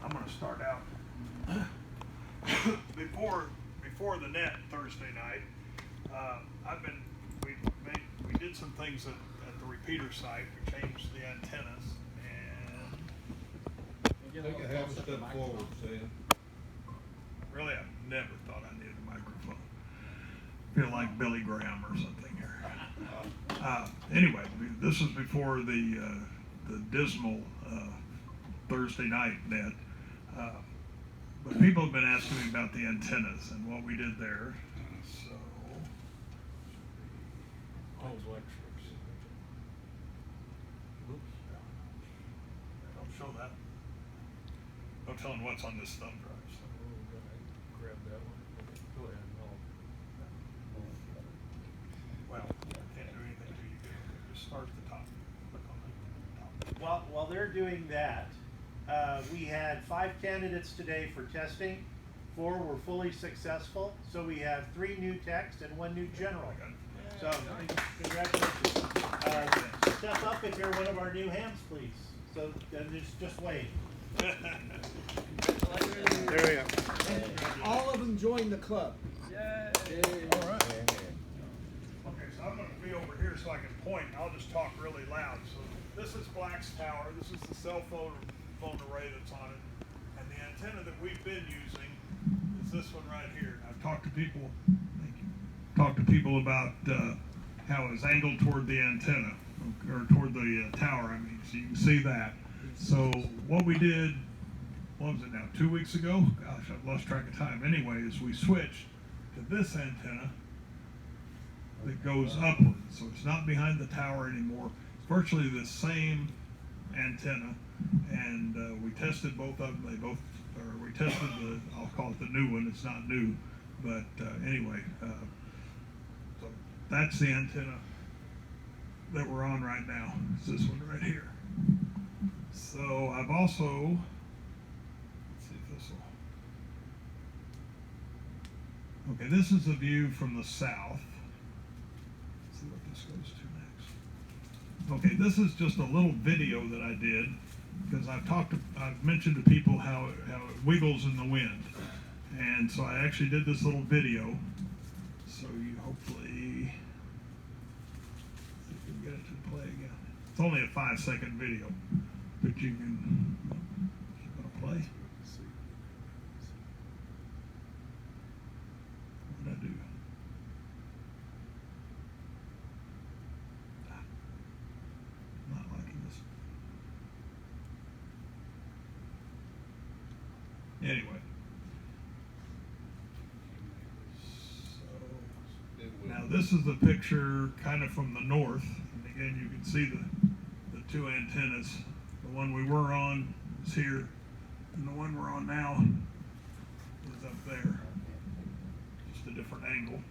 I'm going to start out before the net Thursday night. We did some things at the repeater site. We changed the antennas and Take a half a step forward, Sam. really I never thought I needed a microphone. Feel like Billy Graham or something here. Anyway, this was before the dismal Thursday night net. But people have been asking me about the antennas and what we did there. So, don't show that. No telling what's on this thumb drive. So. Grab that one. Okay, go ahead. Well, I can't do anything till you get it. Just start at the top. Click on the top. While they're doing that, we had 5 candidates today for testing. 4 were fully successful. So we have 3 new techs and 1 new general. So congratulations. Step up if you're one of our new hams, please. So just wait. There we go. All of them joined the club. Yay! All right. Okay, so I'm going to be over here so I can point. I'll just talk really loud. So this is Black's tower. This is the cell phone array that's on it. And the antenna that we've been using is this one right here. I've talked to people. Thank you. Talked to people about how it's angled toward the antenna or toward the tower. I mean, so you can see that. So what we did, what was it now? 2 weeks ago? Gosh, I've lost track of time. Anyway, is we switched to this antenna that goes upward. So it's not behind the tower anymore. It's virtually the same antenna. And we tested both of them. We tested I'll call it the new one. It's not new. But anyway, so that's the antenna that we're on right now. It's this one right here. So I've also, let's see if this will, okay, this is a view from the south. Let's see what this goes to next. Okay, this is just a little video that I did because I've mentioned to people how it wiggles in the wind. And so I actually did this little video. So you hopefully, see if we can get it to play again. It's only a 5-second video, but you can play. What did I do? Not liking this. Anyway. Now this is the picture kind of from the north, and again you can see the 2 antennas. The one we were on is here, and the one we're on now is up there. Just a different angle.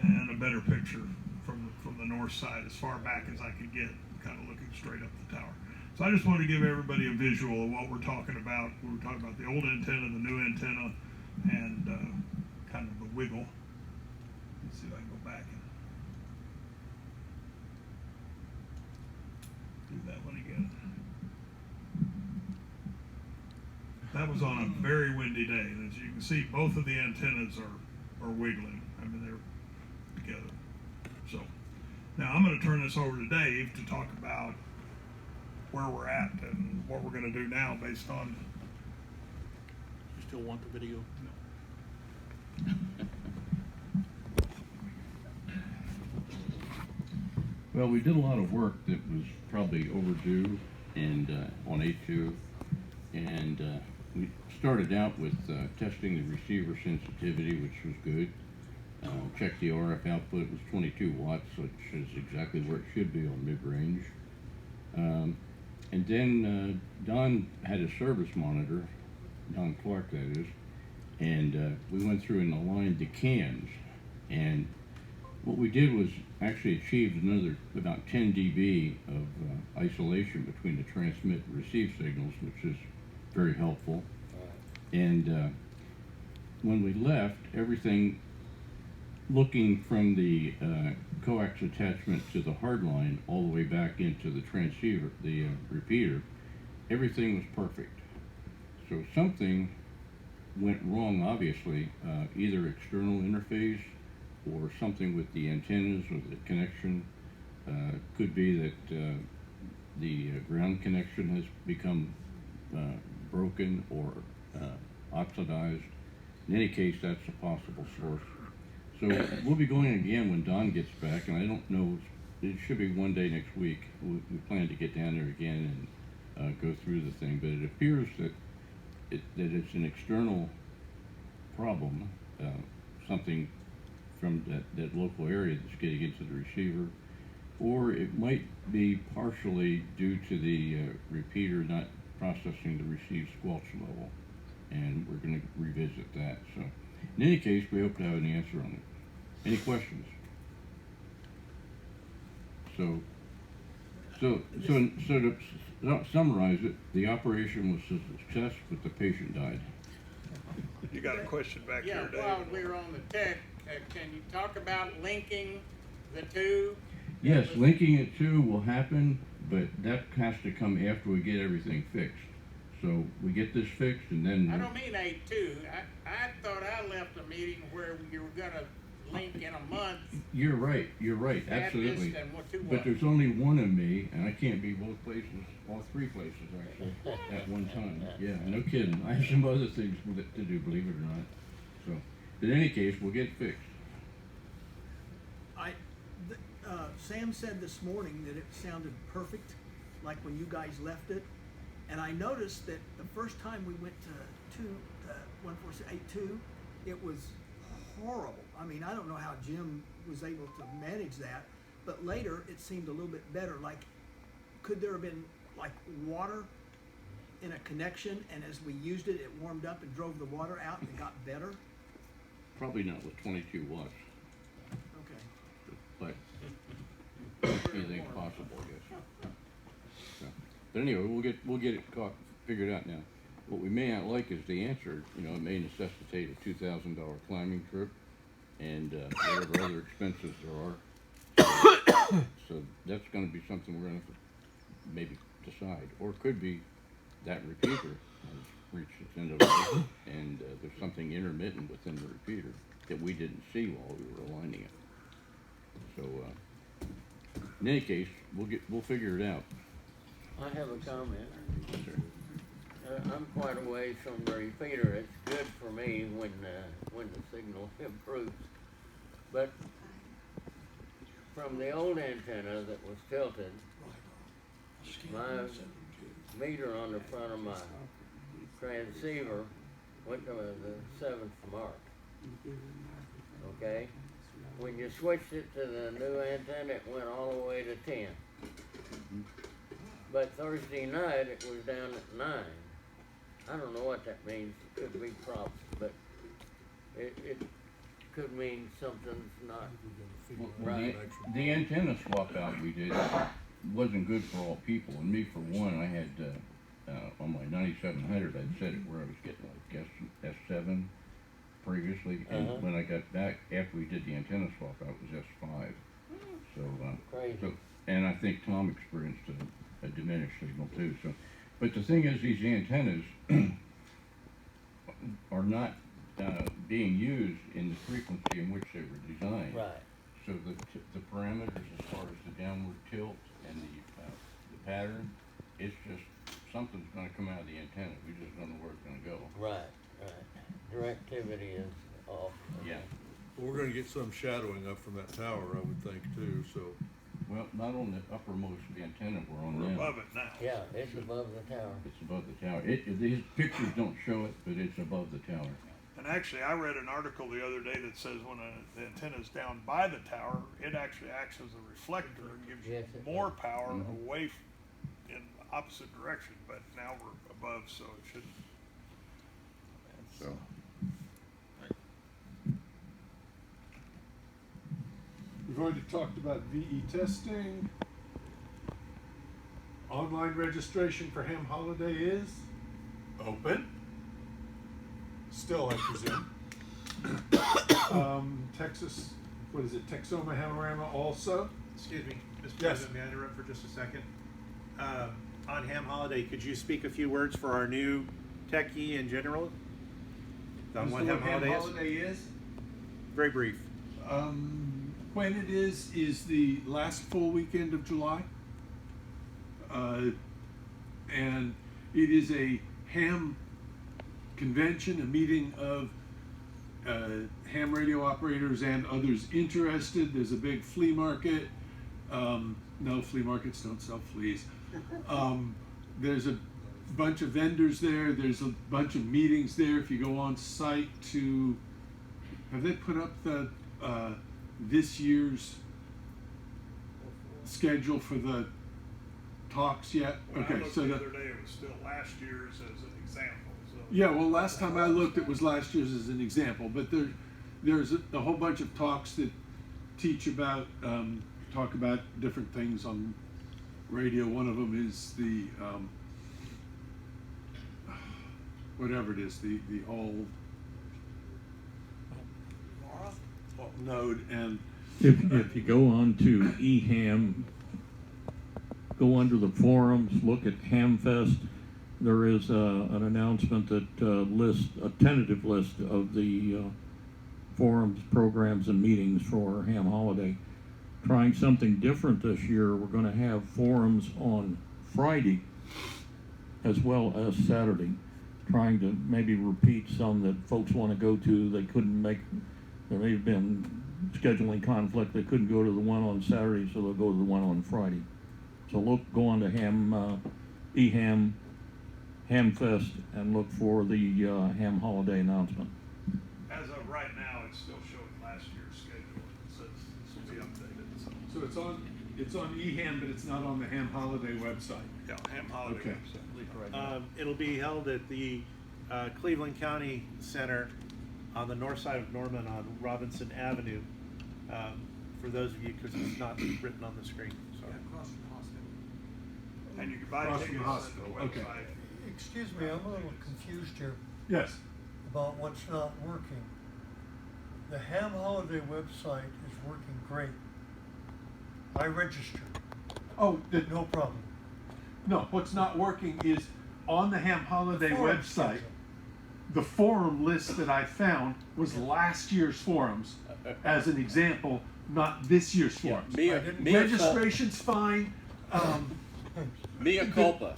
And a better picture from the north side, as far back as I could get, kind of looking straight up the tower. So I just wanted to give everybody a visual of what we're talking about. We were talking about the old antenna, the new antenna, and kind of the wiggle. Let's see if I can go back and do that one again. That was on a very windy day, and as you can see, both of the antennas are wiggling. I mean, they're together. So now I'm going to turn this over to Dave to talk about where we're at and what we're going to do now based on. You still want the video? Well, we did a lot of work that was probably overdue and on A2, and we started out with testing the receiver sensitivity, which was good. Checked the RF output, it was 22 watts, which is exactly where it should be on mid-range. And then Don had a service monitor, Don Clark that is, and we went through and aligned the cans, and what we did was actually achieved another about 10 dB of isolation between the transmit and receive signals, which is very helpful. And when we left, everything looking from the coax attachment to the hard line all the way back into the transceiver, the repeater, everything was perfect. So something went wrong, obviously, either external interface or something with the antennas or the connection. Could be that the ground connection has become broken or oxidized. In any case, that's a possible source. So we'll be going again when Don gets back, and I don't know, it should be one day next week. We plan to get down there again and go through the thing, but it appears that it's an external problem, something from that local area that's getting into the receiver, or it might be partially due to the repeater not processing the received squelch level, and we're going to revisit that. So in any case, we hope to have an answer on it. Any questions? So to summarize it, the operation was a success, but the patient died. You got a question back Yeah, here, Dave? while we're on the tech, can you talk about linking the two? Yes, linking it to will happen, but that has to come after we get everything fixed. So we get this fixed, and then I don't mean A2. I thought I left a meeting where you were gonna link in a month. You're right, absolutely. And what two But was. there's only one of me, and I can't be both places, or three places actually, at one time. Yeah, no kidding. I have some other things to do, believe it or not. So, in any case, we'll get fixed. Sam said this morning that it sounded perfect, like when you guys left it. And I noticed that the first time we went to 14682, it was horrible. I mean, I don't know how Jim was able to manage that, but later it seemed a little bit better. Like, could there have been like water in a connection, and as we used it, it warmed up and drove the water out and it got better? Probably not with 22 watts, Okay. but anything's possible, I guess. So, but anyway, we'll get it figured out now. What we may not like is the answer. You know, it may necessitate a $2,000 climbing trip and whatever other expenses there are. So that's going to be something we're going to have to maybe decide. Or it could be that repeater has reached its end of life, and there's something intermittent within the repeater that we didn't see while we were aligning it. So in any case, we'll figure it out. I have a comment. Yes, sir. I'm quite a ways from the repeater. It's good for me when the signal improves. But from the old antenna that was tilted, my meter on the front of my transceiver went to the 7th mark. Okay? When you switched it to the new antenna, it went all the way to 10. But Thursday night, it was down at 9. I don't know what that means. It could be props, but it could mean something's not Well, right. the antenna swap out we did wasn't good for all people, and me for one. I had on my 9700, I'd set it where I was getting like S7 previously, and when I got back after we did the antenna swap out, it was S5. So, Crazy. and I think Tom experienced a diminished signal too. So, but the thing is, these antennas are not being used in the frequency in which they were designed. Right. So the parameters as far as the downward tilt and the pattern, it's just something's going to come out of the antenna. We just don't know where it's going to go. Right. Directivity is off. Yeah. Well, we're gonna get some shadowing up from that tower, I would think, too, so. Well, not on the uppermost antenna we're on We're now. above it now. Yeah, it's above the tower. It's above the tower. These pictures don't show it, but it's above the tower. And actually, I read an article the other day that says when the antenna is down by the tower, it actually acts as a reflector and gives Yes, you it more does. power away in the opposite direction. But now we're above, so it shouldn't. So. We've already talked about VE testing. Online registration for Ham Holiday is open. Still, I presume. Texas what is it, Texoma Hamorama also? Excuse me, Mr. Yes. President, may I interrupt for just a second? On Ham Holiday, could you speak a few words for our new techie in general? On Is what the Ham Holiday is? Holiday is? Very brief. When it is the last full weekend of July. And it is a ham convention, a meeting of ham radio operators and others interested. There's a big flea market. No, flea markets don't sell fleas. There's a bunch of vendors there. There's a bunch of meetings there. If you go on site to, have they put up the this year's schedule for the talks yet? When I Okay, looked so the other day, it was still last year's as an example, so. yeah, well, last time I looked, it was last year's as an example, but there's a whole bunch of talks that teach about, talk about different things on radio. One of them is the, whatever it is, the all node, and If you go on to eHam, go under the forums, look at HamFest, there is an announcement that lists a tentative list of the forums, programs, and meetings for Ham Holiday. Trying something different this year, we're going to have forums on Friday as well as Saturday. Trying to maybe repeat some that folks want to go to, they couldn't make. There may have been scheduling conflict, they couldn't go to the one on Saturday, so they'll go to the one on Friday. So go on to eHam, HamFest, and look for the Ham Holiday announcement. As of right now, it's still showing last year's schedule, it says this will be updated, so. so it's on eHam, but it's not on the Ham Holiday website. Yeah, Ham Holiday Okay. website. It'll be held at the Cleveland County Center on the north side of Norman on Robinson Avenue. For those of you, because it's not written on the screen, sorry. And you can buy Across from tickets the at the hospital, website. okay. Excuse me, I'm a little confused here Yes. about what's not working. The Ham Holiday website is working great. I registered, Oh, no problem. no, what's not working is on the Ham Holiday Forum website, schedule. the forum list that I found was last year's forums, as an example, not this year's forums. Registration's fine. Mea culpa.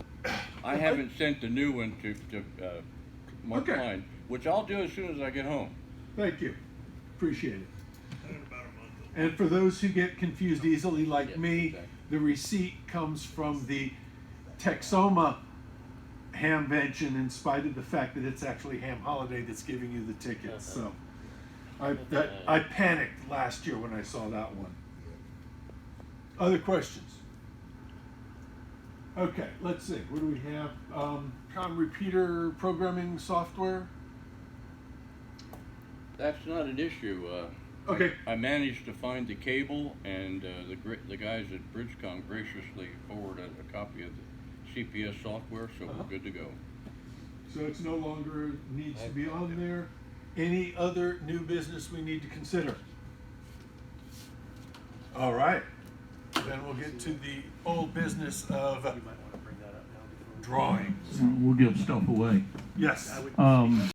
I haven't sent the new one to Mark Okay. Klein, which I'll do as soon as I get home. Thank you. Appreciate it. In about a month. And for those who get confused easily like Yeah, me, exactly. the receipt comes from the Texoma Hamvention, in spite of the fact that it's actually Ham Holiday that's giving you the tickets. So I panicked last year when I saw that one. Other questions? Okay, let's see. What do we have? Com repeater programming software. That's not an issue. Okay. I managed to find the cable, and the guys at Bridgecom graciously forwarded a copy of the CPS software, so we're good to go. So it's no longer needs to be on there. Any other new business we need to consider? All right. Then we'll get to the old business of You might want to bring that up now before. drawings. We'll give stuff away. Yes.